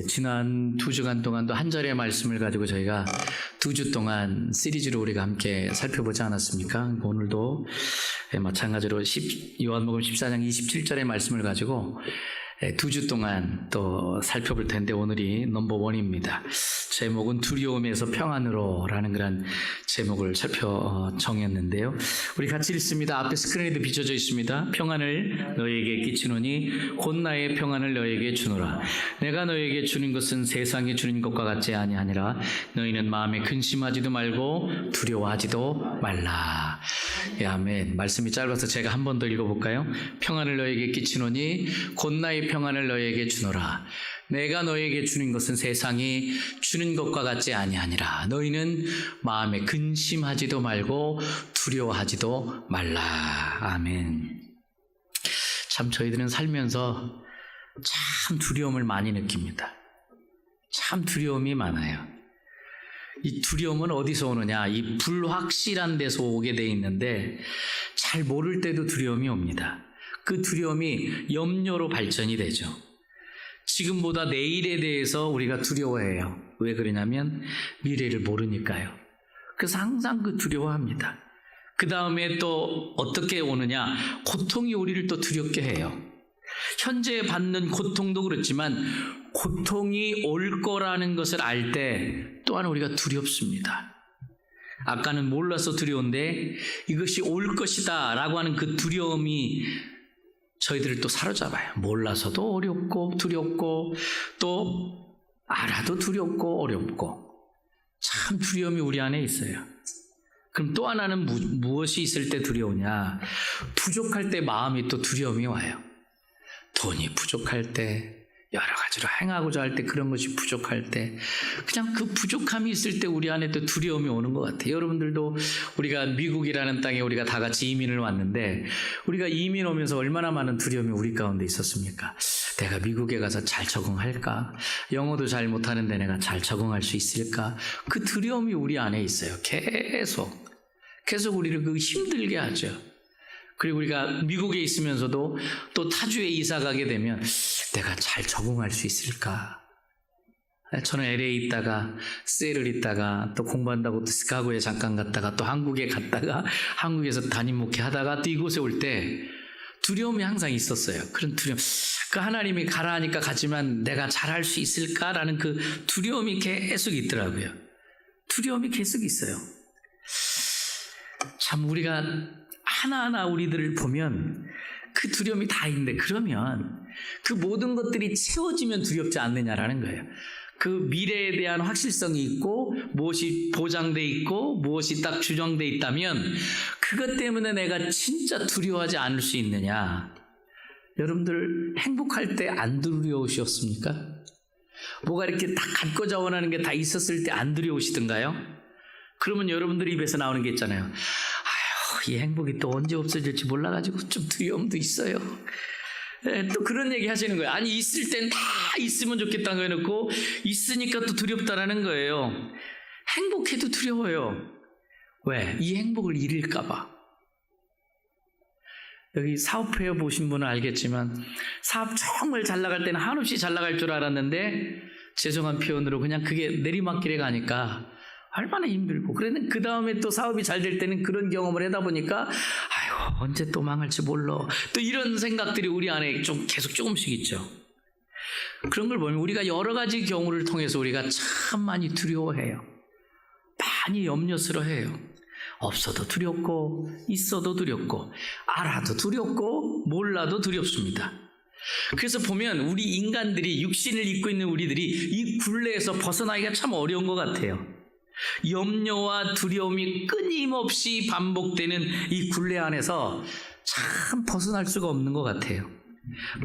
지난 2주간 동안도 한 절의 말씀을 가지고 저희가 2주 동안 시리즈로 우리가 함께 살펴보지 않았습니까? 오늘도 마찬가지로 요한복음 14장 27절의 말씀을 가지고 2주 동안 또 살펴볼 텐데 오늘이 넘버 1입니다. 제목은 두려움에서 평안으로 라는 그런 제목을 정했는데요. 우리 같이 읽습니다. 앞에 스크린에도 비춰져 있습니다. 평안을 너희에게 끼치노니 곧 나의 평안을 너희에게 주노라. 내가 너희에게 주는 것은 세상이 주는 것과 같지 아니하니라. 너희는 마음에 근심하지도 말고 두려워하지도 말라. 예, 아멘. 말씀이 짧아서 제가 한 번 더 읽어볼까요? 평안을 너희에게 끼치노니 곧 나의 평안을 너희에게 주노라. 내가 너희에게 주는 것은 세상이 주는 것과 같지 아니하니라. 너희는 마음에 근심하지도 말고 두려워하지도 말라. 아멘. 참 저희들은 살면서 참 두려움을 많이 느낍니다. 참 두려움이 많아요. 이 두려움은 어디서 오느냐? 이 불확실한 데서 오게 돼 있는데 잘 모를 때도 두려움이 옵니다. 그 두려움이 염려로 발전이 되죠. 지금보다 내일에 대해서 우리가 두려워해요. 왜 그러냐면 미래를 모르니까요. 그래서 항상 그 두려워합니다. 그 다음에 또 어떻게 오느냐? 고통이 우리를 또 두렵게 해요. 현재 받는 고통도 그렇지만 고통이 올 거라는 것을 알 때 또한 우리가 두렵습니다. 아까는 몰라서 두려운데 이것이 올 것이다 라고 하는 그 두려움이 저희들을 또 사로잡아요. 몰라서도 어렵고 두렵고 또 알아도 두렵고 어렵고 참 두려움이 우리 안에 있어요. 그럼 또 하나는 무엇이 있을 때 두려우냐? 부족할 때 마음이 또 두려움이 와요. 돈이 부족할 때, 여러 가지로 행하고자 할 때, 그런 것이 부족할 때, 그냥 그 부족함이 있을 때 우리 안에 또 두려움이 오는 것 같아요. 여러분들도 우리가 미국이라는 땅에 우리가 다 같이 이민을 왔는데 우리가 이민 오면서 얼마나 많은 두려움이 우리 가운데 있었습니까? 내가 미국에 가서 잘 적응할까? 영어도 잘 못하는데 내가 잘 적응할 수 있을까? 그 두려움이 우리 안에 있어요. 계속 우리를 그 힘들게 하죠. 그리고 우리가 미국에 있으면서도 또 타주에 이사 가게 되면 내가 잘 적응할 수 있을까? 저는 LA 있다가 셀을 있다가 또 공부한다고 또 시카고에 잠깐 갔다가 또 한국에 갔다가 한국에서 담임 목회 하다가 또 이곳에 올 때 두려움이 항상 있었어요. 그런 두려움. 그 하나님이 가라 하니까 가지만 내가 잘할 수 있을까라는 그 두려움이 계속 있더라고요. 두려움이 계속 있어요. 참 우리가 하나하나 우리들을 보면 그 두려움이 다 있는데 그러면 그 모든 것들이 채워지면 두렵지 않느냐라는 거예요. 그 미래에 대한 확실성이 있고 무엇이 보장돼 있고 무엇이 딱 규정돼 있다면 그것 때문에 내가 진짜 두려워하지 않을 수 있느냐? 여러분들 행복할 때 안 두려우셨습니까? 뭐가 이렇게 다 갖고자 원하는 게 다 있었을 때 안 두려우시던가요? 그러면 여러분들 입에서 나오는 게 있잖아요. 이 행복이 또 언제 없어질지 몰라가지고 좀 두려움도 있어요. 또 그런 얘기 하시는 거예요. 아니 있을 땐 다 있으면 좋겠다고 해놓고 있으니까 또 두렵다라는 거예요. 행복해도 두려워요. 왜? 이 행복을 잃을까 봐. 여기 사업회 보신 분은 알겠지만 사업 정말 잘 나갈 때는 한없이 잘 나갈 줄 알았는데 죄송한 표현으로 그냥 그게 내리막길에 가니까 얼마나 힘들고 그런데 그 다음에 또 사업이 잘 될 때는 그런 경험을 하다 보니까 아이고 언제 또 망할지 몰라 또 이런 생각들이 우리 안에 좀 계속 조금씩 있죠. 그런 걸 보면 우리가 여러 가지 경우를 통해서 우리가 참 많이 두려워해요. 많이 염려스러워해요. 없어도 두렵고 있어도 두렵고 알아도 두렵고 몰라도 두렵습니다. 그래서 보면 우리 인간들이 육신을 입고 있는 우리들이 이 굴레에서 벗어나기가 참 어려운 것 같아요. 염려와 두려움이 끊임없이 반복되는 이 굴레 안에서 참 벗어날 수가 없는 것 같아요.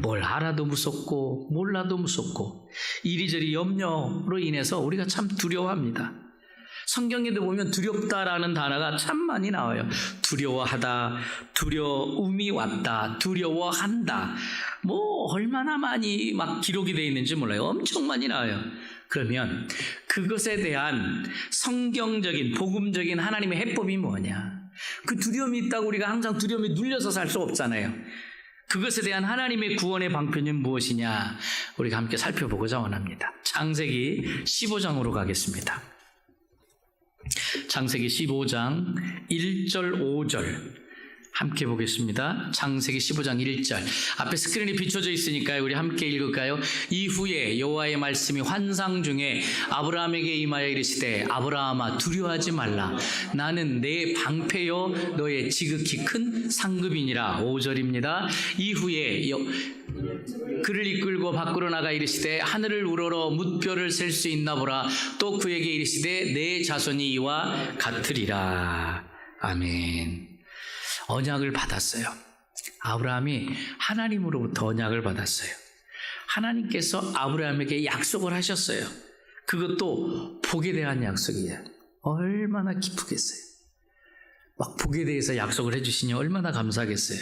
뭘 알아도 무섭고 몰라도 무섭고 이리저리 염려로 인해서 우리가 참 두려워합니다. 성경에도 보면 두렵다라는 단어가 참 많이 나와요. 두려워하다, 두려움이 왔다, 두려워한다. 뭐 얼마나 많이 막 기록이 되어 있는지 몰라요. 엄청 많이 나와요. 그러면 그것에 대한 성경적인 복음적인 하나님의 해법이 뭐냐? 그 두려움이 있다고 우리가 항상 두려움에 눌려서 살 수 없잖아요. 그것에 대한 하나님의 구원의 방편은 무엇이냐? 우리가 함께 살펴보고자 원합니다. 창세기 15장으로 가겠습니다. 창세기 15장 1절 5절 함께 보겠습니다. 창세기 15장 1절. 앞에 스크린이 비춰져 있으니까요. 우리 함께 읽을까요? 이후에 여호와의 말씀이 환상 중에 아브라함에게 임하여 이르시되 아브라함아 두려워하지 말라. 나는 내 방패요 너의 지극히 큰 상급이니라. 5절입니다. 이후에 그를 이끌고 밖으로 나가 이르시되 하늘을 우러러 뭇별을 셀 수 있나 보라. 또 그에게 이르시되 내 자손이 이와 같으리라. 아멘. 언약을 받았어요. 아브라함이 하나님으로부터 언약을 받았어요. 하나님께서 아브라함에게 약속을 하셨어요. 그것도 복에 대한 약속이에요. 얼마나 기쁘겠어요. 막 복에 대해서 약속을 해주시니 얼마나 감사하겠어요.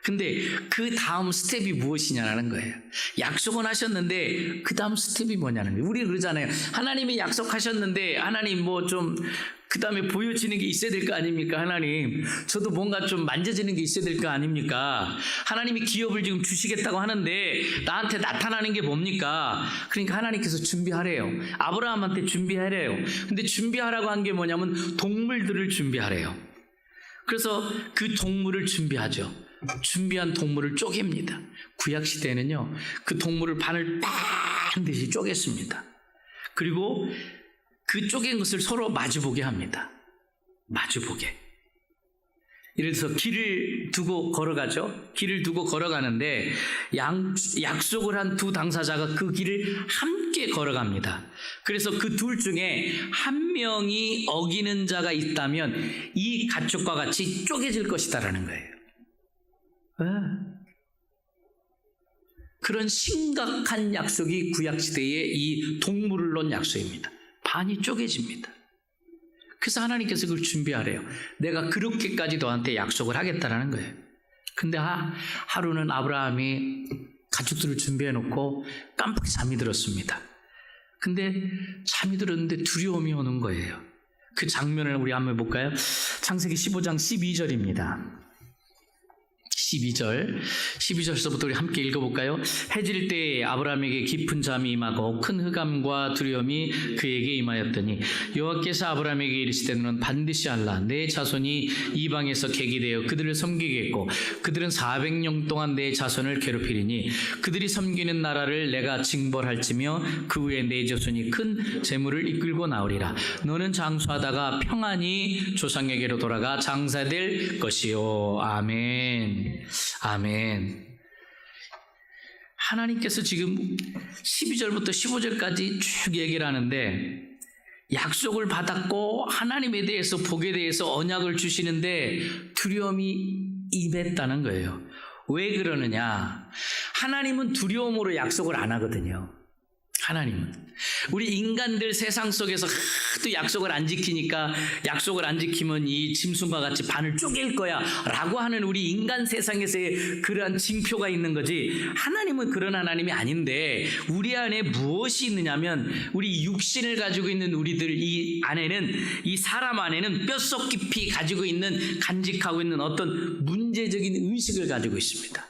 근데 그 다음 스텝이 무엇이냐는 거예요. 약속은 하셨는데 그 다음 스텝이 뭐냐는 거예요. 우리 그러잖아요. 하나님이 약속하셨는데 하나님 뭐 좀 그 다음에 보여지는 게 있어야 될 거 아닙니까? 하나님 저도 뭔가 좀 만져지는 게 있어야 될 거 아닙니까? 하나님이 기업을 지금 주시겠다고 하는데 나한테 나타나는 게 뭡니까? 그러니까 하나님께서 준비하래요. 아브라함한테 준비하래요. 근데 준비하라고 한 게 뭐냐면 동물들을 준비하래요. 그래서 그 동물을 준비하죠. 준비한 동물을 쪼갭니다. 구약시대에는요 그 동물을 반을 반드시 쪼갰습니다. 그리고 그 쪼갠 것을 서로 마주보게 합니다. 마주보게. 예를 들어서 길을 두고 걸어가죠. 길을 두고 걸어가는데 약속을 한 두 당사자가 그 길을 함께 걸어갑니다. 그래서 그 둘 중에 한 명이 어기는 자가 있다면 이 가축과 같이 쪼개질 것이다라는 거예요. 그런 심각한 약속이 구약시대의 이 동물을 놓은 약속입니다. 반이 쪼개집니다. 그래서 하나님께서 그걸 준비하래요. 내가 그렇게까지 너한테 약속을 하겠다라는 거예요. 근데 하루는 아브라함이 가축들을 준비해놓고 깜빡 잠이 들었습니다. 근데 잠이 들었는데 두려움이 오는 거예요. 그 장면을 우리 한번 볼까요? 창세기 15장 12절입니다. 12절서부터 우리 함께 읽어볼까요? 해질 때에 아브라함에게 깊은 잠이 임하고 큰 흑암과 두려움이 그에게 임하였더니 여호와께서 아브라함에게 이르시되 너는 반드시 알라. 내 자손이 이방에서 객이 되어 그들을 섬기겠고 그들은 400년 동안 내 자손을 괴롭히리니 그들이 섬기는 나라를 내가 징벌할지며 그 후에 내 자손이 큰 재물을 이끌고 나오리라. 너는 장수하다가 평안히 조상에게로 돌아가 장사될 것이요. 아멘. 아멘. 하나님께서 지금 12절부터 15절까지 쭉 얘기를 하는데 약속을 받았고 하나님에 대해서 복에 대해서 언약을 주시는데 두려움이 임했다는 거예요. 왜 그러느냐? 하나님은 두려움으로 약속을 안 하거든요. 하나님은 우리 인간들 세상 속에서 하도 약속을 안 지키니까 약속을 안 지키면 이 짐승과 같이 반을 쪼갤 거야 라고 하는 우리 인간 세상에서의 그러한 징표가 있는 거지, 하나님은 그런 하나님이 아닌데 우리 안에 무엇이 있느냐면 우리 육신을 가지고 있는 우리들 이 안에는, 이 사람 안에는 뼛속 깊이 가지고 있는, 간직하고 있는 어떤 문제적인 의식을 가지고 있습니다.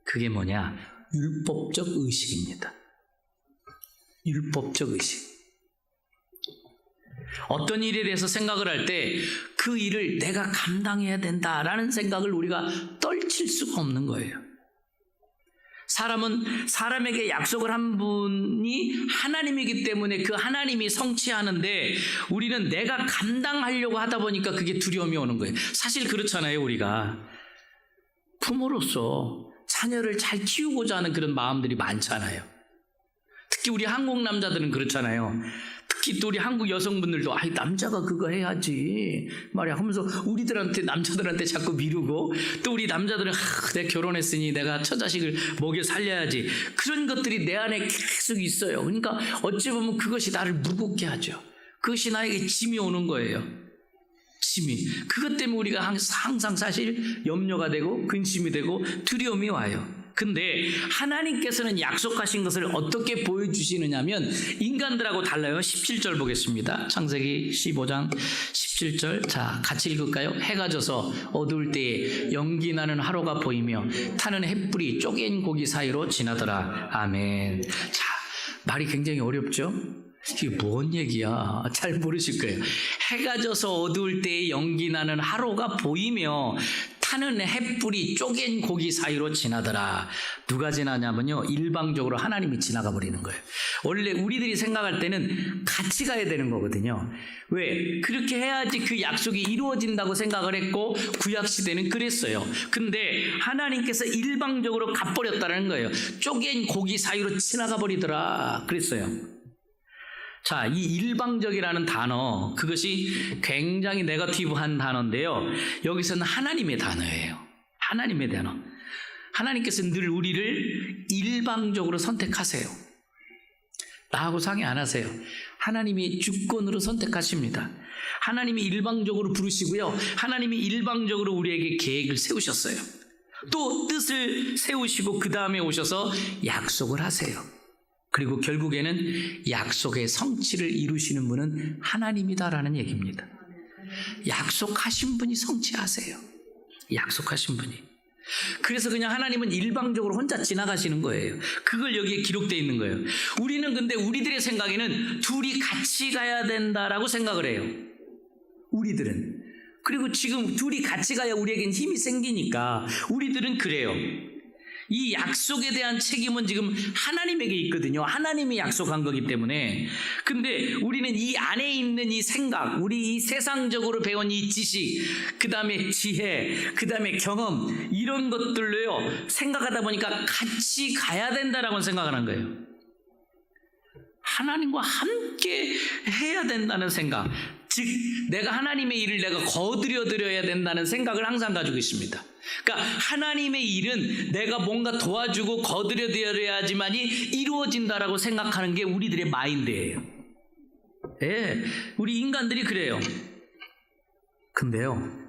그게 뭐냐? 율법적 의식입니다. 율법적 의식. 어떤 일에 대해서 생각을 할 때 그 일을 내가 감당해야 된다라는 생각을 우리가 떨칠 수가 없는 거예요. 사람은 사람에게 약속을 한 분이 하나님이기 때문에 그 하나님이 성취하는데 우리는 내가 감당하려고 하다 보니까 그게 두려움이 오는 거예요. 사실 그렇잖아요. 우리가 부모로서 자녀를 잘 키우고자 하는 그런 마음들이 많잖아요. 특히 우리 한국 남자들은 그렇잖아요. 특히 또 우리 한국 여성분들도 남자가 그거 해야지 말이야 하면서 우리들한테, 남자들한테 자꾸 미루고, 또 우리 남자들은 내가 결혼했으니 내가 처자식을 먹여 살려야지, 그런 것들이 내 안에 계속 있어요. 그러니까 어찌 보면 그것이 나를 무겁게 하죠. 그것이 나에게 짐이 오는 거예요. 짐이. 그것 때문에 우리가 항상 사실 염려가 되고 근심이 되고 두려움이 와요. 근데 하나님께서는 약속하신 것을 어떻게 보여주시느냐면 인간들하고 달라요. 17절 보겠습니다. 창세기 15장 17절. 자, 같이 읽을까요? 해가 져서 어두울 때에 연기 나는 하루가 보이며 타는 햇불이 쪼갠 고기 사이로 지나더라. 아멘. 자, 말이 굉장히 어렵죠? 이게 뭔 얘기야? 잘 모르실 거예요. 해가 져서 어두울 때에 연기 나는 하루가 보이며 타는 햇불이 쪼갠 고기 사이로 지나더라. 누가 지나냐면요, 일방적으로 하나님이 지나가 버리는 거예요. 원래 우리들이 생각할 때는 같이 가야 되는 거거든요. 왜? 그렇게 해야지 그 약속이 이루어진다고 생각을 했고 구약시대는 그랬어요. 근데 하나님께서 일방적으로 가버렸다는 거예요. 쪼갠 고기 사이로 지나가 버리더라 그랬어요. 자, 이 일방적이라는 단어, 그것이 굉장히 네거티브한 단어인데요. 여기서는 하나님의 단어예요. 하나님의 단어. 하나님께서는 늘 우리를 일방적으로 선택하세요. 나하고 상의 안 하세요. 하나님이 주권으로 선택하십니다. 하나님이 일방적으로 부르시고요. 하나님이 일방적으로 우리에게 계획을 세우셨어요. 또 뜻을 세우시고 그 다음에 오셔서 약속을 하세요. 그리고 결국에는 약속의 성취를 이루시는 분은 하나님이다라는 얘기입니다. 약속하신 분이 성취하세요. 약속하신 분이. 그래서 그냥 하나님은 일방적으로 혼자 지나가시는 거예요. 그걸 여기에 기록되어 있는 거예요. 우리는 근데 우리들의 생각에는 둘이 같이 가야 된다라고 생각을 해요. 우리들은. 그리고 지금 둘이 같이 가야 우리에겐 힘이 생기니까 우리들은 그래요. 이 약속에 대한 책임은 지금 하나님에게 있거든요. 하나님이 약속한 거기 때문에. 근데 우리는 이 안에 있는 이 생각, 우리 이 세상적으로 배운 이 지식, 그 다음에 지혜, 그 다음에 경험, 이런 것들로요 생각하다 보니까 같이 가야 된다라고 생각하는 거예요. 하나님과 함께 해야 된다는 생각, 즉 내가 하나님의 일을 내가 거두려 드려야 된다는 생각을 항상 가지고 있습니다. 그러니까 하나님의 일은 내가 뭔가 도와주고 거두려 드려야지만이 이루어진다라고 생각하는 게 우리들의 마인드예요. 예, 우리 인간들이 그래요. 근데요,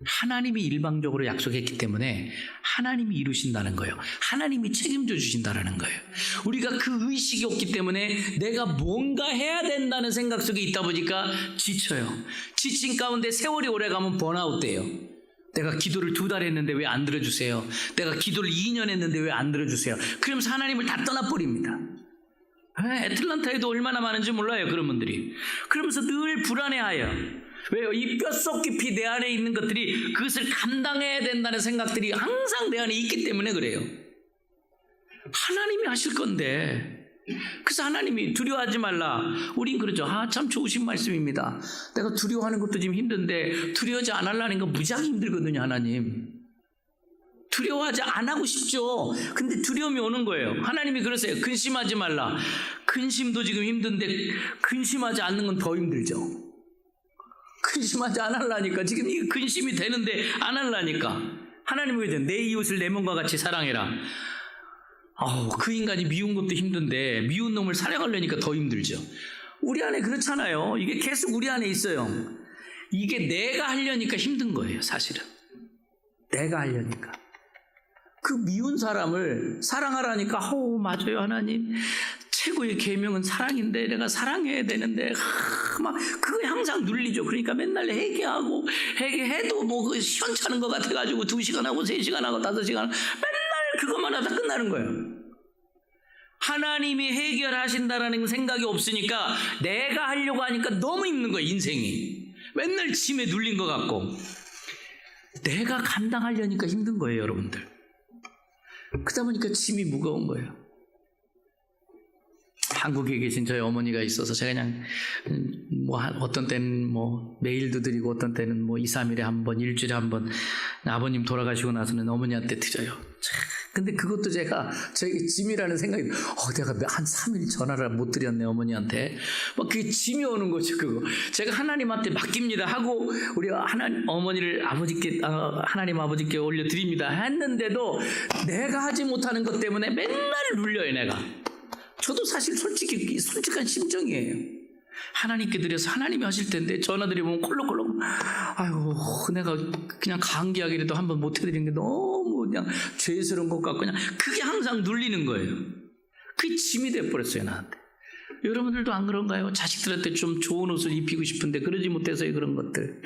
하나님이 일방적으로 약속했기 때문에 하나님이 이루신다는 거예요. 하나님이 책임져 주신다는 거예요. 우리가 그 의식이 없기 때문에 내가 뭔가 해야 된다는 생각 속에 있다 보니까 지쳐요. 지친 가운데 세월이 오래가면 번아웃 돼요. 내가 기도를 2달 했는데 왜 안 들어주세요? 내가 기도를 2년 했는데 왜 안 들어주세요? 그러면서 하나님을 다 떠나버립니다. 애틀란타에도 얼마나 많은지 몰라요, 그런 분들이. 그러면서 늘 불안해하여. 왜요? 이 뼛속 깊이 내 안에 있는 것들이 그것을 감당해야 된다는 생각들이 항상 내 안에 있기 때문에 그래요. 하나님이 하실 건데. 그래서 하나님이 두려워하지 말라. 우린 그러죠. 참 좋으신 말씀입니다. 내가 두려워하는 것도 지금 힘든데 두려워하지 않으려는 건 무지하게 힘들거든요. 하나님. 두려워하지 안 하고 싶죠. 근데 두려움이 오는 거예요. 하나님이 그러세요. 근심하지 말라. 근심도 지금 힘든데 근심하지 않는 건 더 힘들죠. 근심하지 않으려니까 지금 이 근심이 되는데 안 하려니까. 하나님이 그러죠. 내 이웃을 내 몸과 같이 사랑해라. 그 인간이 미운 것도 힘든데 미운 놈을 사랑하려니까 더 힘들죠. 우리 안에 그렇잖아요. 이게 계속 우리 안에 있어요. 이게 내가 하려니까 힘든 거예요, 사실은. 내가 하려니까. 그 미운 사람을 사랑하라니까 맞아요, 하나님. 최고의 계명은 사랑인데 내가 사랑해야 되는데 막 그거 항상 눌리죠. 그러니까 맨날 회개하고 회개해도 뭐 시원찮은 것 같아가지고 2시간 하고 3시간 하고 5시간 맨날 그것만 하다 끝나는 거예요. 하나님이 해결하신다라는 생각이 없으니까 내가 하려고 하니까 너무 힘든 거예요, 인생이. 맨날 짐에 눌린 것 같고. 내가 감당하려니까 힘든 거예요, 여러분들. 그러다 보니까 짐이 무거운 거예요. 한국에 계신 저희 어머니가 있어서 제가 그냥 어떤 때는 매일도 드리고 어떤 때는 2, 3일에 한 번, 일주일에 한 번 아버님 돌아가시고 나서는 어머니한테 드려요. 근데 그것도 제가 저에게 짐이라는 생각이 내가 한 3일 전화를 못 드렸네 어머니한테. 그게 짐이 오는 거죠. 그거 제가 하나님한테 맡깁니다 하고 우리 어머니를 하나님 아버지께 올려드립니다 했는데도 내가 하지 못하는 것 때문에 맨날 눌려요. 내가 저도 사실 솔직한 심정이에요. 하나님께 드려서 하나님이 하실 텐데 전화 드리면 콜록콜록 내가 그냥 감기하기라도 한번 못 해드리는 게 너무 그냥 죄스러운 것 같고 그냥 그게 항상 눌리는 거예요. 그게 짐이 돼버렸어요, 나한테. 여러분들도 안 그런가요? 자식들한테 좀 좋은 옷을 입히고 싶은데 그러지 못해서요, 그런 것들.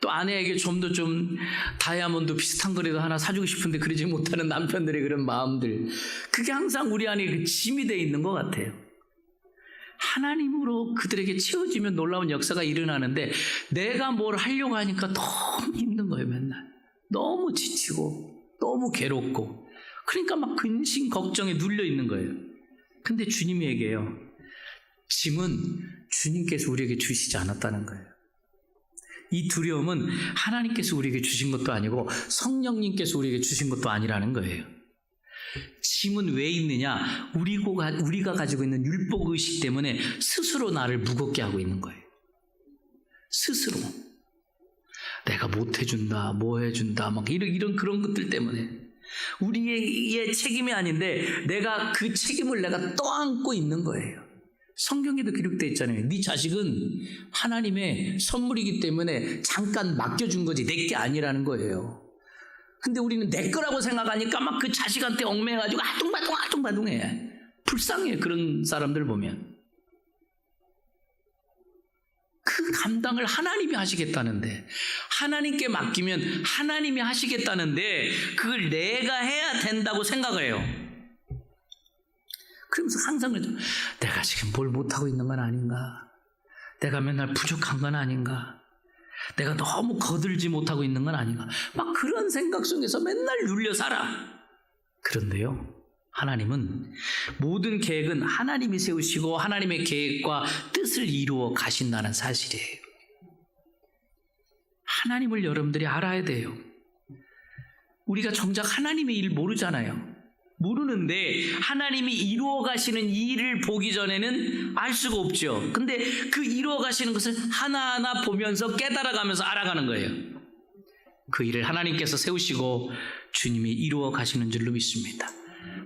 또 아내에게 좀 더 좀 다이아몬드 비슷한 거라도 하나 사주고 싶은데 그러지 못하는 남편들의 그런 마음들, 그게 항상 우리 안에 그 짐이 돼 있는 것 같아요. 하나님으로 그들에게 채워지면 놀라운 역사가 일어나는데 내가 뭘 하려고 하니까 너무 힘든 거예요. 맨날 너무 지치고 너무 괴롭고, 그러니까 막 근심 걱정에 눌려 있는 거예요. 근데 주님이 얘기해요. 짐은 주님께서 우리에게 주시지 않았다는 거예요. 이 두려움은 하나님께서 우리에게 주신 것도 아니고 성령님께서 우리에게 주신 것도 아니라는 거예요. 짐은 왜 있느냐? 우리가 가지고 있는 율법의식 때문에 스스로 나를 무겁게 하고 있는 거예요. 스스로 내가 못해준다, 뭐 해준다, 막 이런 그런 것들 때문에 우리의 책임이 아닌데 내가 그 책임을 내가 떠안고 있는 거예요. 성경에도 기록되어 있잖아요. 네 자식은 하나님의 선물이기 때문에 잠깐 맡겨준 거지 내 게 아니라는 거예요. 근데 우리는 내 거라고 생각하니까 막 그 자식한테 얽매여가지고 아둥바둥해. 불쌍해. 그런 사람들 보면. 그 감당을 하나님이 하시겠다는데, 하나님께 맡기면 하나님이 하시겠다는데 그걸 내가 해야 된다고 생각을 해요. 그러면서 항상 내가 지금 뭘 못하고 있는 건 아닌가, 내가 맨날 부족한 건 아닌가, 내가 너무 거들지 못하고 있는 건 아닌가, 막 그런 생각 속에서 맨날 눌려 살아. 그런데요, 하나님은 모든 계획은 하나님이 세우시고 하나님의 계획과 뜻을 이루어 가신다는 사실이에요. 하나님을 여러분들이 알아야 돼요. 우리가 정작 하나님의 일 모르잖아요. 모르는데 하나님이 이루어 가시는 일을 보기 전에는 알 수가 없죠. 근데 그 이루어 가시는 것을 하나하나 보면서 깨달아가면서 알아가는 거예요. 그 일을 하나님께서 세우시고 주님이 이루어 가시는 줄로 믿습니다.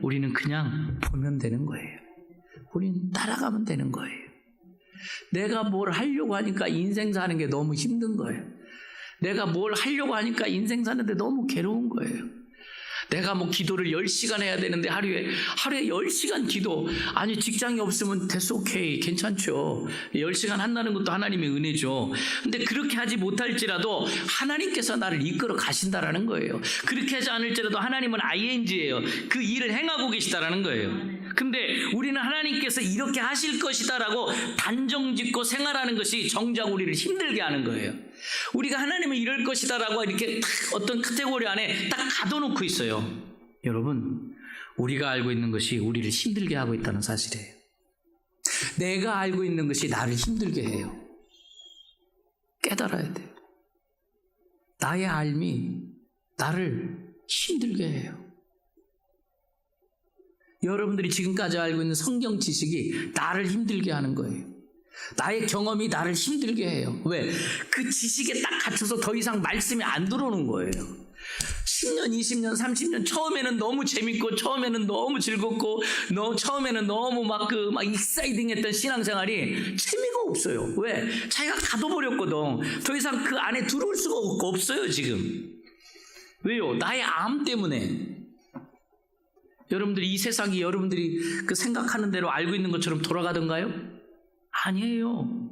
우리는 그냥 보면 되는 거예요. 우리는 따라가면 되는 거예요. 내가 뭘 하려고 하니까 인생 사는 게 너무 힘든 거예요. 내가 뭘 하려고 하니까 인생 사는데 너무 괴로운 거예요. 내가 뭐 기도를 10시간 해야 되는데 하루에 10시간 기도. 아니 직장이 없으면 됐어, 오케이, 괜찮죠. 10시간 한다는 것도 하나님의 은혜죠. 근데 그렇게 하지 못할지라도 하나님께서 나를 이끌어 가신다라는 거예요. 그렇게 하지 않을지라도 하나님은 ING예요. 그 일을 행하고 계시다라는 거예요. 근데 우리는 하나님께서 이렇게 하실 것이다라고 단정짓고 생활하는 것이 정작 우리를 힘들게 하는 거예요. 우리가 하나님은 이럴 것이다라고 이렇게 딱 어떤 카테고리 안에 딱 가둬놓고 있어요. 여러분, 우리가 알고 있는 것이 우리를 힘들게 하고 있다는 사실이에요. 내가 알고 있는 것이 나를 힘들게 해요. 깨달아야 돼요. 나의 알미 나를 힘들게 해요. 여러분들이 지금까지 알고 있는 성경 지식이 나를 힘들게 하는 거예요. 나의 경험이 나를 힘들게 해요. 왜? 그 지식에 딱 갇혀서 더 이상 말씀이 안 들어오는 거예요. 10년, 20년, 30년 처음에는 너무 재밌고 처음에는 너무 즐겁고 처음에는 너무 막 익사이딩했던 신앙생활이 재미가 없어요. 왜? 자기가 가둬버렸거든. 더 이상 그 안에 들어올 수가 없어요 지금. 왜요? 나의 암 때문에. 여러분들이 이 세상이 여러분들이 그 생각하는 대로 알고 있는 것처럼 돌아가던가요? 아니에요.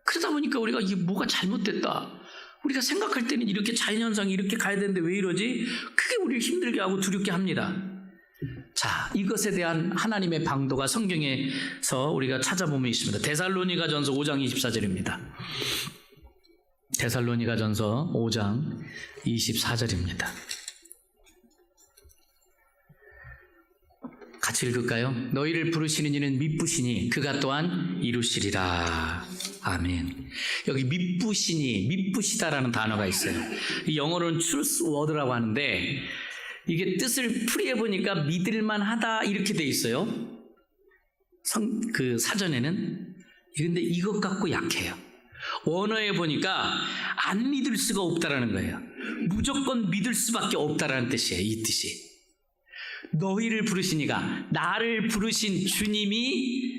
그러다 보니까 우리가 이게 뭐가 잘못됐다, 우리가 생각할 때는 이렇게 자연현상이 이렇게 가야 되는데 왜 이러지? 그게 우리를 힘들게 하고 두렵게 합니다. 자, 이것에 대한 하나님의 방도가 성경에서 우리가 찾아보면 있습니다. 데살로니가전서 5장 24절입니다. 데살로니가전서 5장 24절입니다. 같이 읽을까요? 너희를 부르시는 이는 미쁘시니 그가 또한 이루시리라. 아멘. 여기 미쁘시다라는 단어가 있어요. 영어로는 truth word라고 하는데 이게 뜻을 풀이해보니까 믿을만하다 이렇게 돼 있어요. 그 사전에는. 근데 이것 갖고 약해요. 원어에 보니까 안 믿을 수가 없다라는 거예요. 무조건 믿을 수밖에 없다라는 뜻이에요. 이 뜻이. 너희를 부르시니가, 나를 부르신 주님이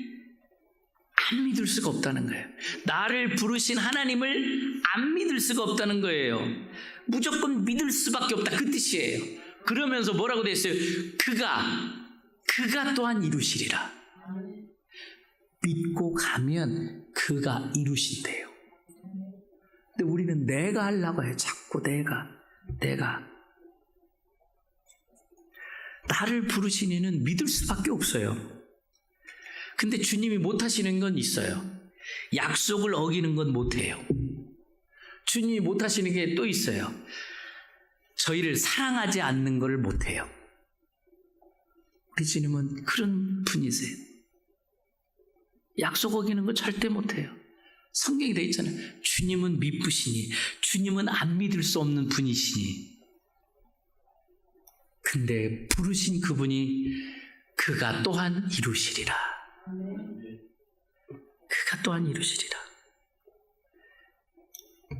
안 믿을 수가 없다는 거예요. 나를 부르신 하나님을 안 믿을 수가 없다는 거예요. 무조건 믿을 수밖에 없다, 그 뜻이에요. 그러면서 뭐라고 돼 있어요? 그가 또한 이루시리라. 믿고 가면 그가 이루신대요. 근데 우리는 내가 하려고 해요. 자꾸 내가. 나를 부르신 이는 믿을 수밖에 없어요. 근데 주님이 못하시는 건 있어요. 약속을 어기는 건 못해요. 주님이 못하시는 게 또 있어요. 저희를 사랑하지 않는 걸 못해요. 우리 주님은 그런 분이세요. 약속 어기는 거 절대 못해요. 성경에 되어 있잖아요. 주님은 미쁘시니, 주님은 안 믿을 수 없는 분이시니. 근데 부르신 그분이 그가 또한 이루시리라. 그가 또한 이루시리라.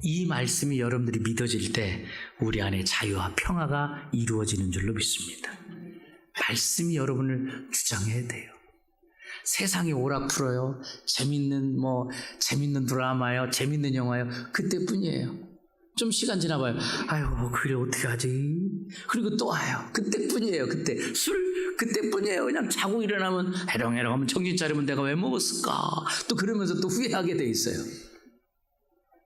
이 말씀이 여러분들이 믿어질 때 우리 안에 자유와 평화가 이루어지는 줄로 믿습니다. 말씀이 여러분을 주장해야 돼요. 세상이 오락풀어요. 재밌는 드라마요, 재밌는 영화요. 그때뿐이에요. 좀 시간 지나봐요. 아유, 그래 어떻게 하지? 그리고 또 와요. 그때뿐이에요. 그때 술 그때뿐이에요. 그냥 자고 일어나면 해롱해롱하면 정신 차리면 내가 왜 먹었을까? 또 그러면서 또 후회하게 돼 있어요.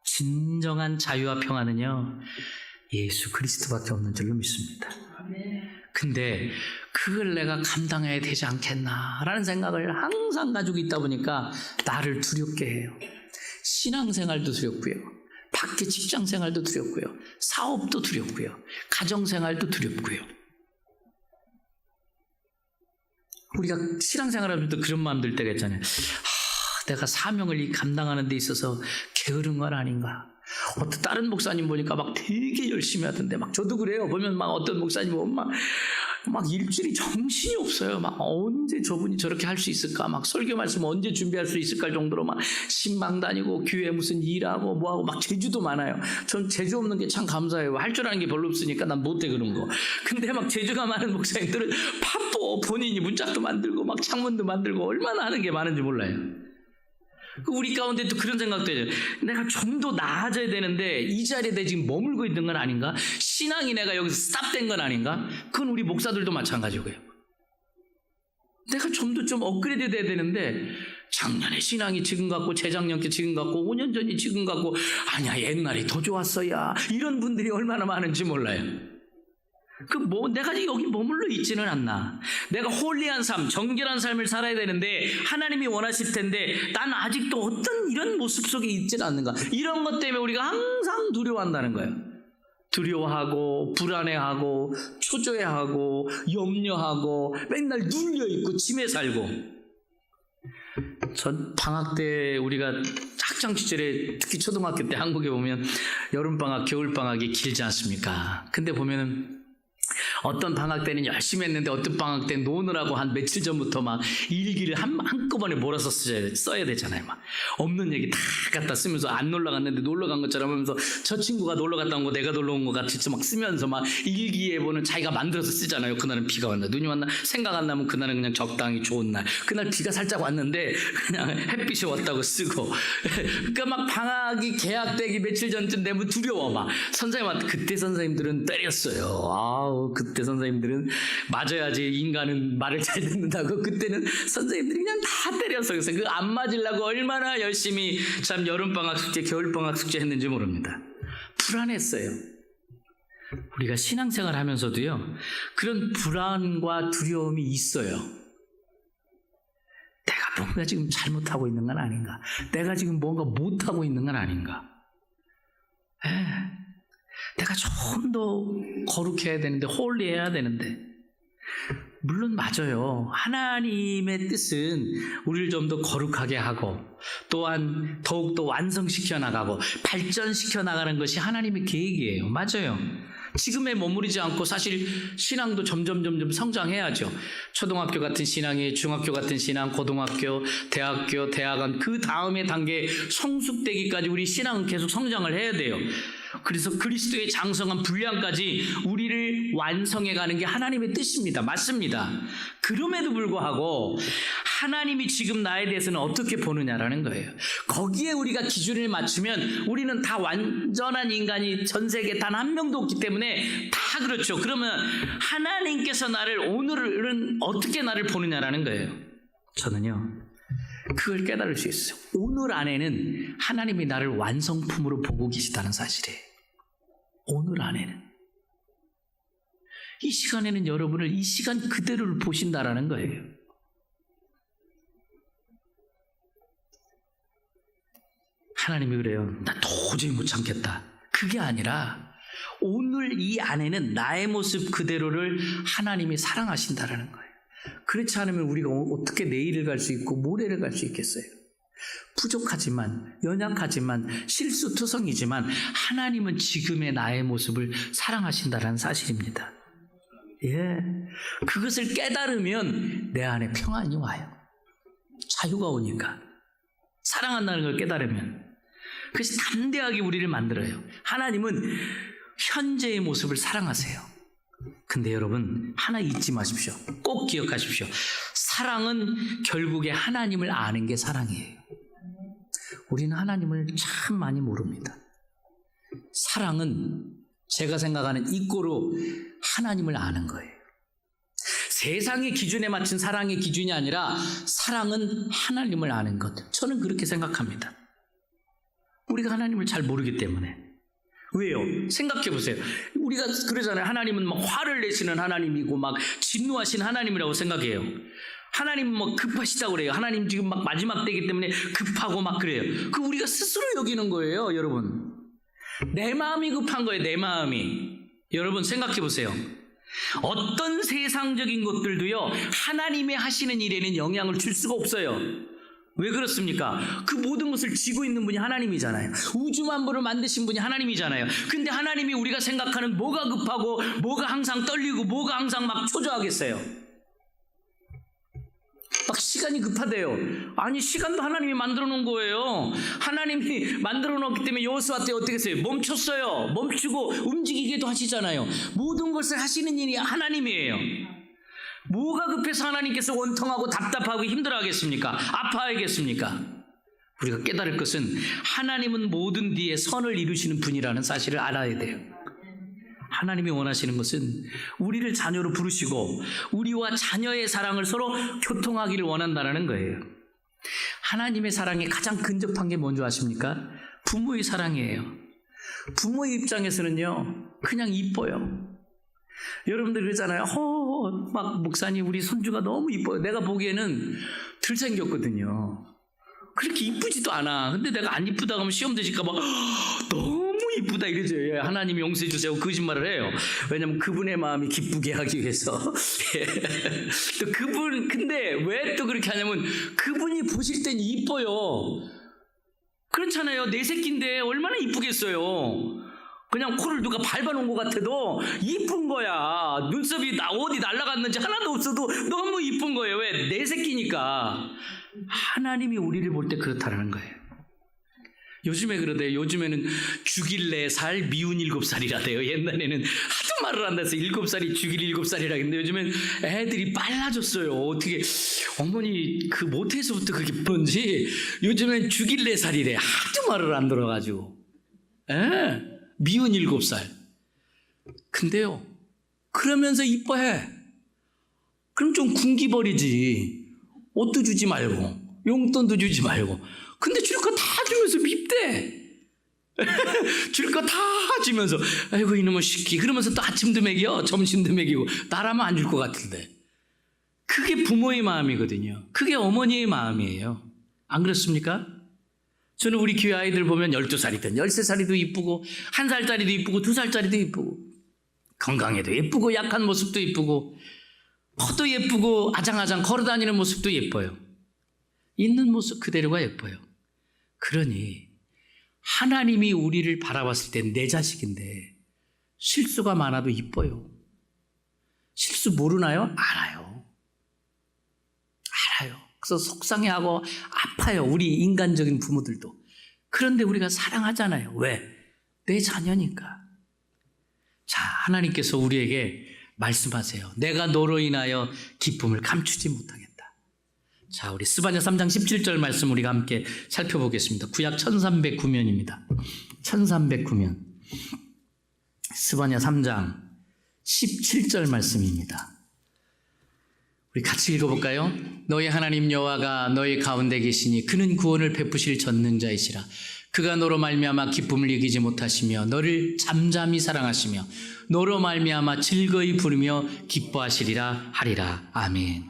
진정한 자유와 평화는요, 예수 그리스도밖에 없는 줄로 믿습니다. 근데 그걸 내가 감당해야 되지 않겠나라는 생각을 항상 가지고 있다 보니까 나를 두렵게 해요. 신앙생활도 두렵고요, 밖에 직장생활도 두렵고요, 사업도 두렵고요, 가정생활도 두렵고요. 우리가 신앙생활할 때도 그런 마음 들 때가 있잖아요. 내가 사명을 감당하는 데 있어서 게으른 건 아닌가. 어떤 다른 목사님 보니까 막 되게 열심히 하던데, 막 저도 그래요. 보면 막 어떤 목사님 보면 막 일주일이 정신이 없어요. 막 언제 저분이 저렇게 할 수 있을까? 막 설교 말씀 언제 준비할 수 있을까? 정도로 막 신방 다니고 교회 무슨 일하고 뭐하고 막 재주도 많아요. 전 재주 없는 게 참 감사해요. 할 줄 아는 게 별로 없으니까 난 못해 그런 거. 근데 막 재주가 많은 목사님들은 바빠. 본인이 문짝도 만들고 막 창문도 만들고 얼마나 하는 게 많은지 몰라요. 우리 가운데 또 그런 생각도 해요. 내가 좀 더 나아져야 되는데 이 자리에 내가 지금 머물고 있는 건 아닌가? 신앙이 내가 여기서 스탑된 건 아닌가? 그건 우리 목사들도 마찬가지고요. 내가 좀 더 업그레이드 돼야 되는데 작년에 신앙이 지금 같고 재작년께 지금 같고 5년 전이 지금 같고 아니야 옛날이 더 좋았어야, 이런 분들이 얼마나 많은지 몰라요. 내가 여기 머물러 있지는 않나. 내가 홀리한 삶, 정결한 삶을 살아야 되는데 하나님이 원하실 텐데 난 아직도 어떤 이런 모습 속에 있지는 않는가. 이런 것 때문에 우리가 항상 두려워한다는 거예요. 두려워하고 불안해하고 초조해하고 염려하고 맨날 눌려있고 짐에 살고. 전 방학 때 우리가 학창 시절에 특히 초등학교 때 한국에 보면 여름방학, 겨울방학이 길지 않습니까? 근데 보면은 어떤 방학 때는 열심히 했는데 어떤 방학 때는 노느라고 한 며칠 전부터 막 일기를 한꺼번에 몰아서 써야 되잖아요. 막 없는 얘기 다 갖다 쓰면서 안 놀러 갔는데 놀러 간 것처럼 하면서 저 친구가 놀러 갔다 온 거 내가 놀러 온 거 같이 막 쓰면서 막 일기예보는 자기가 만들어서 쓰잖아요. 그날은 비가 왔나 눈이 왔나 생각 안 나면 그날은 그냥 적당히 좋은 날, 그날 비가 살짝 왔는데 그냥 햇빛이 왔다고 쓰고. 그러니까 막 방학이 개학되기 며칠 전쯤 되면 두려워. 막 선생님한테, 그때 선생님들은 때렸어요. 아우 그때 선생님들은 맞아야지 인간은 말을 잘 듣는다고. 그때는 선생님들이 그냥 다 때렸어. 그래서 그 안 맞으려고 얼마나 열심히 참 여름방학 숙제, 겨울방학 숙제 했는지 모릅니다. 불안했어요. 우리가 신앙생활 하면서도요, 그런 불안과 두려움이 있어요. 내가 뭔가 지금 잘못하고 있는 건 아닌가? 내가 지금 뭔가 못하고 있는 건 아닌가? 내가 좀 더 거룩해야 되는데, 홀리해야 되는데. 물론 맞아요. 하나님의 뜻은 우리를 좀 더 거룩하게 하고 또한 더욱더 완성시켜 나가고 발전시켜 나가는 것이 하나님의 계획이에요. 맞아요. 지금에 머무르지 않고 사실 신앙도 점점 성장해야죠. 초등학교 같은 신앙이 중학교 같은 신앙, 고등학교, 대학교, 대학원, 그 다음의 단계 성숙되기까지 우리 신앙은 계속 성장을 해야 돼요. 그래서 그리스도의 장성한 분량까지 우리를 완성해 가는 게 하나님의 뜻입니다. 맞습니다. 그럼에도 불구하고 하나님이 지금 나에 대해서는 어떻게 보느냐라는 거예요. 거기에 우리가 기준을 맞추면 우리는 다 완전한 인간이 전 세계에 단 한 명도 없기 때문에 다 그렇죠. 그러면 하나님께서 나를 오늘은 어떻게 나를 보느냐라는 거예요. 저는요, 그걸 깨달을 수 있어요. 오늘 안에는 하나님이 나를 완성품으로 보고 계시다는 사실이에요. 오늘 안에는. 이 시간에는 여러분을 이 시간 그대로를 보신다라는 거예요. 하나님이 그래요. 나 도저히 못 참겠다. 그게 아니라 오늘 이 안에는 나의 모습 그대로를 하나님이 사랑하신다라는 거예요. 그렇지 않으면 우리가 어떻게 내일을 갈 수 있고 모레를 갈 수 있겠어요? 부족하지만, 연약하지만, 실수투성이지만 하나님은 지금의 나의 모습을 사랑하신다라는 사실입니다. 예, 그것을 깨달으면 내 안에 평안이 와요. 자유가 오니까. 사랑한다는 걸 깨달으면. 그래서 담대하게 우리를 만들어요. 하나님은 현재의 모습을 사랑하세요. 근데 여러분, 하나 잊지 마십시오. 꼭 기억하십시오. 사랑은 결국에 하나님을 아는 게 사랑이에요. 우리는 하나님을 참 많이 모릅니다. 사랑은 제가 생각하는 이꼬로 하나님을 아는 거예요. 세상의 기준에 맞춘 사랑의 기준이 아니라 사랑은 하나님을 아는 것. 저는 그렇게 생각합니다. 우리가 하나님을 잘 모르기 때문에. 왜요? 생각해 보세요. 우리가 그러잖아요. 하나님은 막 화를 내시는 하나님이고 막 진노하신 하나님이라고 생각해요. 하나님은 뭐 급하시다고 그래요. 하나님 지금 막 마지막 때이기 때문에 급하고 막 그래요. 그 우리가 스스로 여기는 거예요, 여러분. 내 마음이 급한 거예요, 내 마음이. 여러분 생각해 보세요. 어떤 세상적인 것들도요, 하나님이 하시는 일에는 영향을 줄 수가 없어요. 왜 그렇습니까? 그 모든 것을 지고 있는 분이 하나님이잖아요. 우주 만물을 만드신 분이 하나님이잖아요. 근데 하나님이 우리가 생각하는 뭐가 급하고 뭐가 항상 떨리고 뭐가 항상 막 초조하겠어요. 막 시간이 급하대요. 아니, 시간도 하나님이 만들어 놓은 거예요. 하나님이 만들어 놓기 때문에 여호수아 때 어떻게 했어요? 멈췄어요. 멈추고 움직이기도 하시잖아요. 모든 것을 하시는 일이 하나님이에요. 뭐가 급해서 하나님께서 원통하고 답답하고 힘들어하겠습니까? 아파하겠습니까? 우리가 깨달을 것은 하나님은 모든 뒤에 선을 이루시는 분이라는 사실을 알아야 돼요. 하나님이 원하시는 것은 우리를 자녀로 부르시고 우리와 자녀의 사랑을 서로 교통하기를 원한다는 거예요. 하나님의 사랑이 가장 근접한 게 뭔지 아십니까? 부모의 사랑이에요. 부모의 입장에서는요, 그냥 이뻐요. 여러분들 그러잖아요. 막 목사님 우리 손주가 너무 이뻐요. 내가 보기에는 덜 생겼거든요. 그렇게 이쁘지도 않아. 근데 내가 안 이쁘다고 하면 시험 드실까 봐 너무 이쁘다 이러죠. 예, 하나님 용서해 주세요. 거짓말을 해요. 왜냐면 그분의 마음이 기쁘게 하기 위해서. 또 그분, 근데 왜 또 그렇게 하냐면 그분이 보실 땐 이뻐요. 그렇잖아요. 내 새끼인데 얼마나 이쁘겠어요. 그냥 코를 누가 밟아놓은 것 같아도 이쁜 거야. 눈썹이 어디 날아갔는지 하나도 없어도 너무 이쁜 거예요. 왜? 내 새끼니까. 하나님이 우리를 볼 때 그렇다는 거예요. 요즘에 그러대요. 요즘에는 죽일래 살 미운 7살이라대요. 옛날에는 하도 말을 한다 해서 7살이 죽일 7살이라 했는데 요즘엔 애들이 빨라졌어요. 어떻게 어머니 그 모태에서부터 그렇게 그런지 요즘엔 죽일래 살이래. 하도 말을 안 들어가지고. 미운 7살. 근데요, 그러면서 이뻐해. 그럼 좀 군기버리지. 옷도 주지 말고 용돈도 주지 말고. 근데 줄 거 다 주면서 밉대. 줄 거 다 주면서 아이고 이놈의 새끼. 그러면서 또 아침도 먹여 점심도 먹이고. 나라면 안 줄 것 같은데. 그게 부모의 마음이거든요. 그게 어머니의 마음이에요. 안 그렇습니까? 저는 우리 교회 아이들 보면 12살이든 13살이도 이쁘고 1살짜리도 이쁘고 2살짜리도 이쁘고 건강해도 예쁘고 약한 모습도 이쁘고 커도 예쁘고 아장아장 걸어다니는 모습도 예뻐요. 있는 모습 그대로가 예뻐요. 그러니 하나님이 우리를 바라봤을 땐 내 자식인데 실수가 많아도 이뻐요. 실수 모르나요? 알아요. 그래서 속상해하고 아파요. 우리 인간적인 부모들도. 그런데 우리가 사랑하잖아요. 왜? 내 자녀니까. 자, 하나님께서 우리에게 말씀하세요. 내가 너로 인하여 기쁨을 감추지 못하겠다. 자, 우리 스바냐 3장 17절 말씀 우리가 함께 살펴보겠습니다. 구약 1309면입니다. 1309면. 스바냐 3장 17절 말씀입니다. 우리 같이 읽어볼까요? 너희 하나님 여호와가 너희 가운데 계시니 그는 구원을 베푸실 전능자이시라. 그가 너로 말미암아 기쁨을 이기지 못하시며 너를 잠잠히 사랑하시며 너로 말미암아 즐거이 부르며 기뻐하시리라 하리라. 아멘.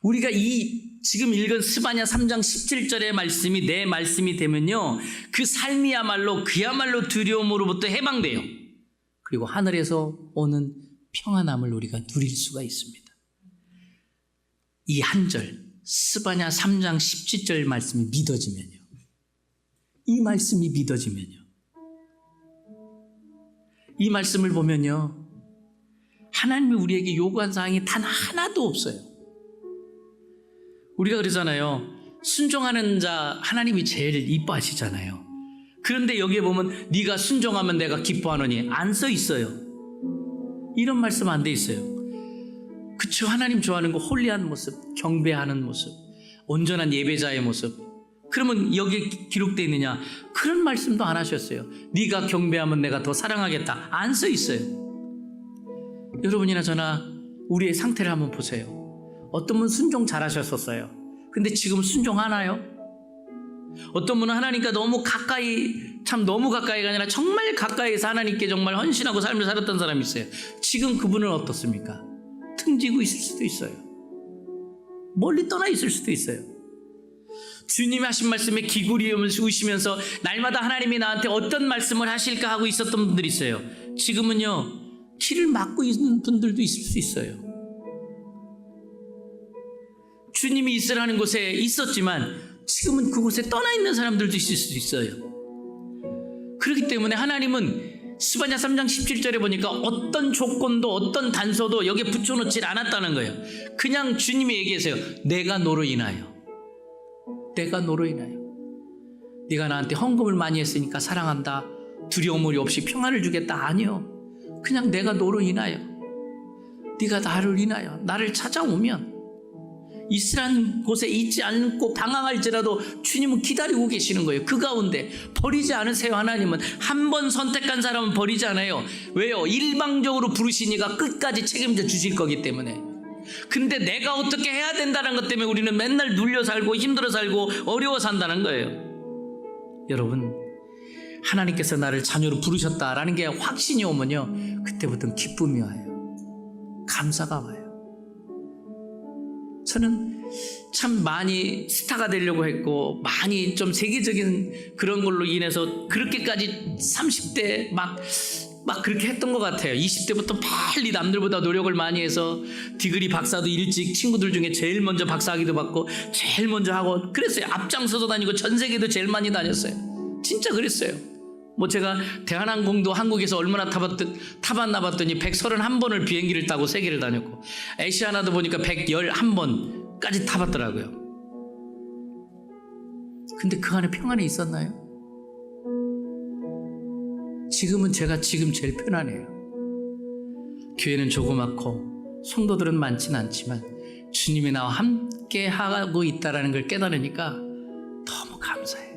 우리가 이 지금 읽은 스바냐 3장 17절의 말씀이 내 말씀이 되면요, 그 삶이야말로 그야말로 두려움으로부터 해방돼요. 그리고 하늘에서 오는 평안함을 우리가 누릴 수가 있습니다. 이 한 절 스바냐 3장 17절 말씀이 믿어지면요, 이 말씀이 믿어지면요, 이 말씀을 보면요, 하나님이 우리에게 요구한 사항이 단 하나도 없어요. 우리가 그러잖아요. 순종하는 자 하나님이 제일 이뻐하시잖아요. 그런데 여기에 보면 네가 순종하면 내가 기뻐하노니 안 써 있어요. 이런 말씀 안 돼 있어요. 그쵸, 하나님 좋아하는 거 홀리한 모습, 경배하는 모습, 온전한 예배자의 모습. 그러면 여기에 기록되어 있느냐? 그런 말씀도 안 하셨어요. 네가 경배하면 내가 더 사랑하겠다. 안 써 있어요. 여러분이나 저나 우리의 상태를 한번 보세요. 어떤 분은 순종 잘하셨었어요. 근데 지금 순종하나요? 어떤 분은 하나님과 너무 가까이, 참 너무 가까이가 아니라 정말 가까이에서 하나님께 정말 헌신하고 삶을 살았던 사람이 있어요. 지금 그분은 어떻습니까? 등지고 있을 수도 있어요. 멀리 떠나 있을 수도 있어요. 주님이 하신 말씀에 기구리우시면서 날마다 하나님이 나한테 어떤 말씀을 하실까 하고 있었던 분들이 있어요. 지금은요, 길을 막고 있는 분들도 있을 수 있어요. 주님이 있으라는 곳에 있었지만 지금은 그곳에 떠나 있는 사람들도 있을 수 있어요. 그렇기 때문에 하나님은 스바냐 3장 17절에 보니까 어떤 조건도 어떤 단서도 여기에 붙여놓지 않았다는 거예요. 그냥 주님이 얘기하세요. 내가 너로 인하여, 내가 너로 인하여, 네가 나한테 헌금을 많이 했으니까 사랑한다, 두려움이 없이 평안을 주겠다. 아니요, 그냥 내가 너로 인하여, 네가 나를 인하여 나를 찾아오면 있으라는 곳에 있지 않고 방황할지라도 주님은 기다리고 계시는 거예요. 그 가운데 버리지 않으세요. 하나님은 한 번 선택한 사람은 버리지 않아요. 왜요? 일방적으로 부르시니까 끝까지 책임져 주실 거기 때문에. 근데 내가 어떻게 해야 된다는 것 때문에 우리는 맨날 눌려 살고 힘들어 살고 어려워 산다는 거예요. 여러분, 하나님께서 나를 자녀로 부르셨다라는 게 확신이 오면요, 그때부터는 기쁨이 와요. 감사가 와요. 저는 참 많이 스타가 되려고 했고 많이 좀 세계적인 그런 걸로 인해서 그렇게까지 30대 막 그렇게 했던 것 같아요. 20대부터 빨리 남들보다 노력을 많이 해서 디그리 박사도 일찍 친구들 중에 제일 먼저 박사학위도 받고 제일 먼저 하고 그랬어요. 앞장서서 다니고 전 세계도 제일 많이 다녔어요. 진짜 그랬어요. 뭐 제가 대한항공도 한국에서 얼마나 타봤나 봤더니 131번을 비행기를 타고 세계를 다녔고, 아시아나도 보니까 111번까지 타봤더라고요. 근데 그 안에 평안이 있었나요? 지금은 제가 지금 제일 편안해요. 교회는 조그맣고 성도들은 많진 않지만 주님이 나와 함께 하고 있다는 걸 깨달으니까 너무 감사해요.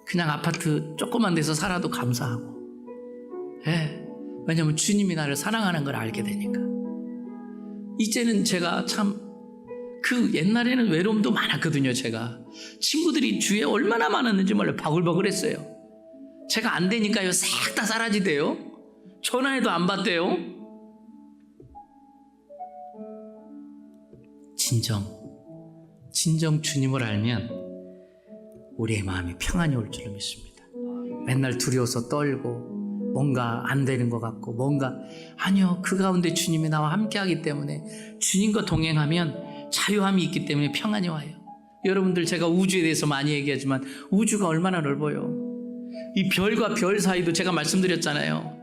그냥 아파트 조그만 데서 살아도 감사하고, 왜냐하면 주님이 나를 사랑하는 걸 알게 되니까. 이제는 제가 참 그 옛날에는 외로움도 많았거든요. 제가 친구들이 주위에 얼마나 많았는지 몰라요. 바글바글했어요. 제가 안 되니까요, 싹 다 사라지대요. 전화해도 안 받대요. 진정 주님을 알면 우리의 마음이 평안이 올 줄로 믿습니다. 맨날 두려워서 떨고 뭔가 안 되는 것 같고 아니요, 그 가운데 주님이 나와 함께하기 때문에, 주님과 동행하면 자유함이 있기 때문에 평안이 와요. 여러분들, 제가 우주에 대해서 많이 얘기하지만 우주가 얼마나 넓어요. 이 별과 별 사이도 제가 말씀드렸잖아요.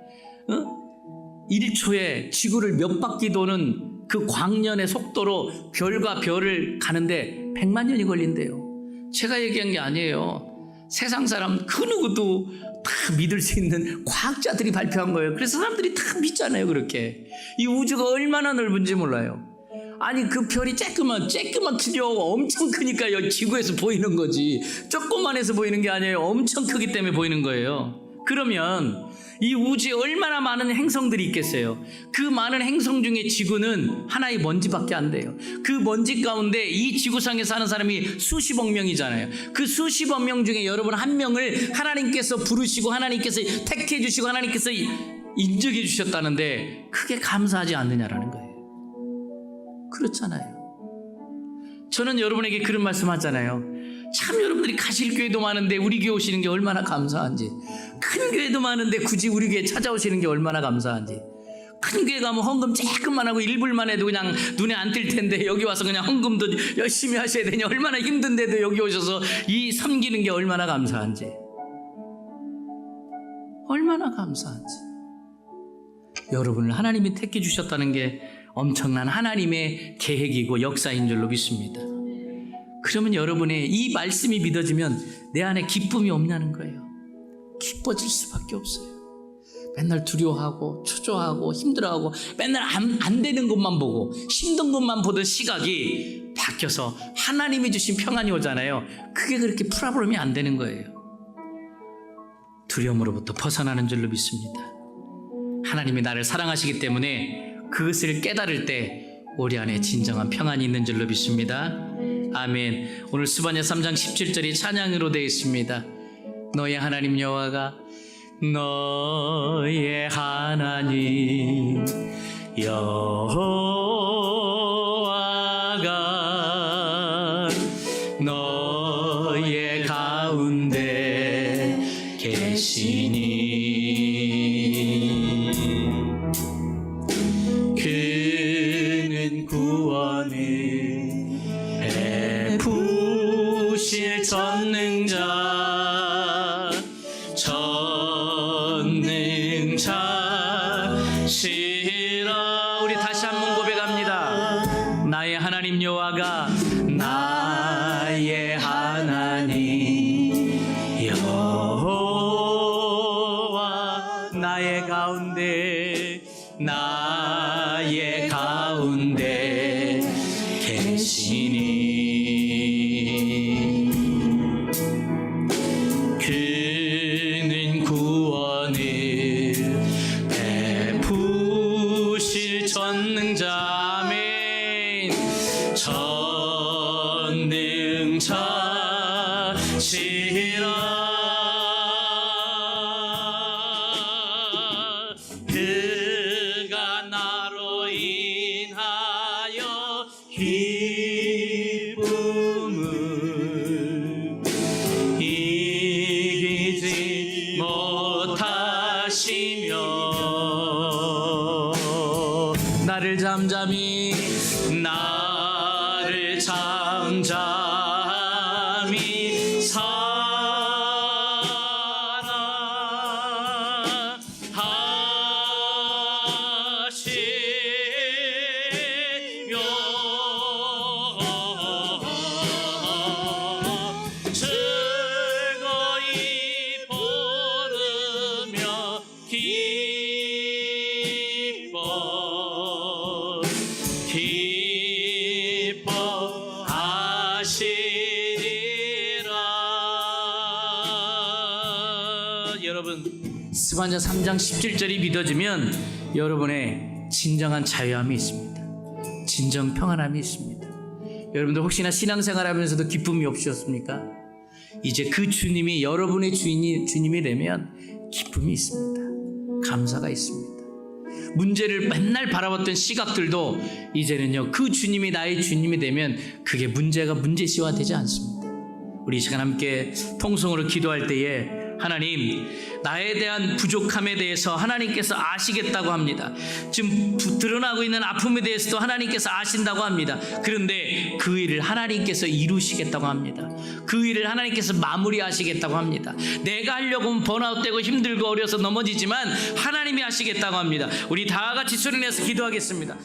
1초에 지구를 몇 바퀴 도는 그 광년의 속도로 별과 별을 가는데 100만 년이 걸린대요. 제가 얘기한 게 아니에요. 세상 사람 그 누구도 다 믿을 수 있는 과학자들이 발표한 거예요. 그래서 사람들이 다 믿잖아요. 그렇게 이 우주가 얼마나 넓은지 몰라요. 아니, 그 별이 쬐끄맣지요. 엄청 크니까요, 지구에서 보이는 거지. 조그만해서 보이는 게 아니에요. 엄청 크기 때문에 보이는 거예요. 그러면 이 우주에 얼마나 많은 행성들이 있겠어요? 그 많은 행성 중에 지구는 하나의 먼지밖에 안 돼요. 그 먼지 가운데 이 지구상에 사는 사람이 수십억 명이잖아요. 그 수십억 명 중에 여러분 한 명을 하나님께서 부르시고 하나님께서 택해 주시고 하나님께서 인정해 주셨다는데 그게 감사하지 않느냐라는 거예요. 그렇잖아요. 저는 여러분에게 그런 말씀 하잖아요. 참 여러분들이 가실 교회도 많은데 우리 교회 오시는 게 얼마나 감사한지, 큰 교회도 많은데 굳이 우리 교회 찾아오시는 게 얼마나 감사한지. 큰 교회 가면 헌금 조금만 하고 일불만 해도 그냥 눈에 안 띌 텐데 여기 와서 그냥 헌금도 열심히 하셔야 되니 얼마나 힘든데도 여기 오셔서 이 섬기는 게 얼마나 감사한지, 얼마나 감사한지. 여러분을 하나님이 택해 주셨다는 게 엄청난 하나님의 계획이고 역사인 줄로 믿습니다. 그러면 여러분의 이 말씀이 믿어지면 내 안에 기쁨이 없냐는 거예요. 기뻐질 수밖에 없어요. 맨날 두려워하고 초조하고 힘들어하고 맨날 안 되는 것만 보고 힘든 것만 보던 시각이 바뀌어서 하나님이 주신 평안이 오잖아요. 그게 그렇게 프라브럼이 안 되는 거예요. 두려움으로부터 벗어나는 줄로 믿습니다. 하나님이 나를 사랑하시기 때문에 그것을 깨달을 때 우리 안에 진정한 평안이 있는 줄로 믿습니다. 아멘. 오늘 스바냐 3장 17절이 찬양으로 되어 있습니다. 너의 하나님 여호와가, 너의 하나님 여호와가 너의 가운데 계시니 그는 구원을 베푸실 전능자시라. 우리 다시 한번 고백합니다. 나의 하나님 여호와가, 나의 하나님 여호와 나의 가운데 계시니 그는 구원을 베푸실 전능자. 아멘. 전능자시라. 그가 나로 인하여 기쁨을 이기지 못하시며 나를 잠잠히 사랑하시며 즐거이 부르며 기뻐하시리라. 여러분, 스바냐 3장 17절이 믿어지면 여러분의 진정한 자유함이 있습니다. 진정 평안함이 있습니다. 여러분들 혹시나 신앙생활하면서도 기쁨이 없으셨습니까? 이제 그 주님이 여러분의 주님이 되면 기쁨이 있습니다. 감사가 있습니다. 문제를 맨날 바라봤던 시각들도 이제는요, 그 주님이 나의 주님이 되면 그게 문제가 문제시화되지 않습니다. 우리 이 시간 함께 통성으로 기도할 때에 하나님, 나에 대한 부족함에 대해서 하나님께서 아시겠다고 합니다. 지금 드러나고 있는 아픔에 대해서도 하나님께서 아신다고 합니다. 그런데 그 일을 하나님께서 이루시겠다고 합니다. 그 일을 하나님께서 마무리하시겠다고 합니다. 내가 하려고 하면 번아웃되고 힘들고 어려서 넘어지지만 하나님이 하시겠다고 합니다. 우리 다 같이 소리 내서 기도하겠습니다.